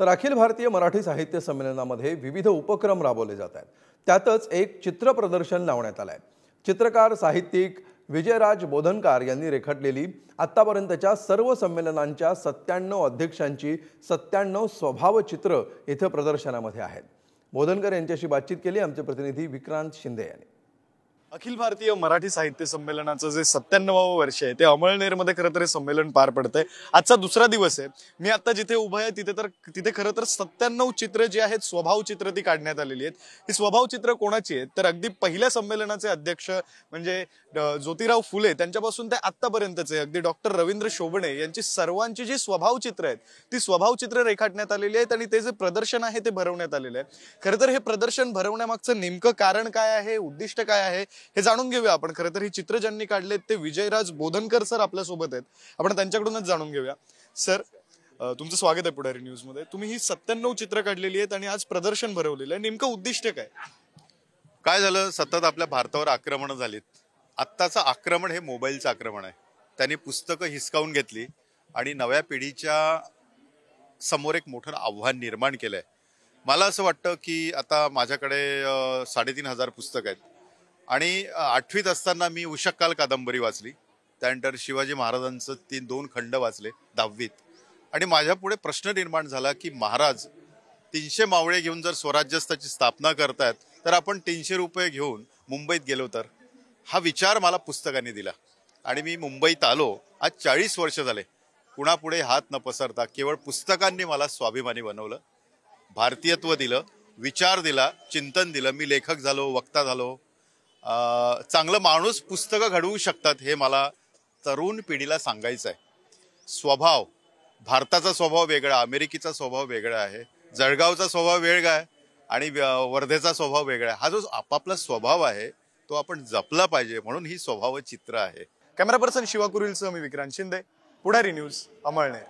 तर अखिल भारतीय मराठी साहित्य संमेलनामध्ये विविध उपक्रम राबवले जात आहेत। त्यातच एक चित्र प्रदर्शन लावण्यात आलं आहे। चित्रकार साहित्यिक विजयराज बोधनकर यांनी रेखाटलेली आतापर्यंतच्या सर्व संमेलनांच्या 97 अध्यक्षांची 97 स्वभाव चित्र इथे प्रदर्शनामध्ये आहेत। बोधनकर यांच्याशी बातचीत केली आमचे प्रतिनिधी विक्रांत शिंदे यांनी। अखिल भारतीय मराठी साहित्य संमेलनाचं जे 97वे वर्ष आहे ते अमळनेरमध्ये खरं तर हे संमेलन पार पडतंय। आजचा दुसरा दिवस आहे। मी आता जिथे उभा आहे तिथे खरं तर 97 चित्र जी आहेत स्वभाव चित्र ती काढण्यात आलेली आहेत। ही स्वभाव चित्र कोणाची आहेत तर अगदी पहिल्या संमेलनाचे अध्यक्ष म्हणजे ज्योतिराव फुले त्यांच्यापासून ते आतापर्यंतचे अगदी डॉक्टर रवींद्र शोभणे यांची सर्वांची जी स्वभाव चित्र आहेत ती स्वभाव चित्र रेखाटण्यात आलेली आहेत आणि ते जे प्रदर्शन आहे ते भरवण्यात आलेले आहे। खरं तर हे प्रदर्शन भरवण्यामागचं नेमकं कारण काय आहे, उद्दिष्ट काय आहे हे जाणून घेऊया आपण। खरं तर ही चित्र ज्यांनी काढलेत ते विजयराज बोधनकर सर आपल्या सोबत आहेत। आपण त्यांच्याकडूनच जाणून घेऊया। सर, तुमचं स्वागत आहे पुढारी न्यूज मध्ये। तुम्ही ही 97 चित्र काढलेली आहेत आणि आज प्रदर्शन भरवलेलं आहे, नेमकं उद्दिष्ट काय? काय झालं, सतत आपल्या भारतावर आक्रमण झालीत। आत्ताचं आक्रमण हे मोबाईलचं आक्रमण आहे। त्यांनी पुस्तकं हिसकावून घेतली आणि नव्या पिढीच्या समोर एक मोठं आव्हान निर्माण केलंय। मला असं वाटतं की आता माझ्याकडे 3500 पुस्तकं आहेत आणि 8वीत असताना मी उषःकाल कादंबरी वाचली, त्यानंतर शिवाजी महाराजांचं 2 खंड वाचले 10वीत। आणि माझ्या पुढे प्रश्न निर्माण झाला की महाराज 300 मावळे घेऊन जर स्वराज्याची स्थापना करतायत तर आपण 300 रुपये घेऊन मुंबईत गेलो तर? हा विचार मला पुस्तकांनी दिला आणि मी मुंबईत आलो। आज 40 वर्ष झाले। कुणापुढे हात न पसरता केवळ पुस्तकांनी मला स्वाभिमानी बनवलं, भारतीयत्व दिलं, विचार दिला, चिंतन दिलं। मी लेखक झालो, वक्ता झालो। चांगलं माणूस पुस्तकं घडवू शकतात हे मला तरुण पिढीला सांगायचं आहे। स्वभाव, भारताचा स्वभाव वेगळा, अमेरिकेचा स्वभाव वेगळा आहे, जळगावचा स्वभाव वेगळा आहे आणि वर्धेचा स्वभाव वेगळा आहे। हा जो आपापला स्वभाव आहे तो आपण जपला पाहिजे, म्हणून ही स्वभाव चित्र आहे। कॅमेरा पर्सन शिवा कुरीलसह मी विक्रांत शिंदे, पुढारी न्यूज, अमळनेर।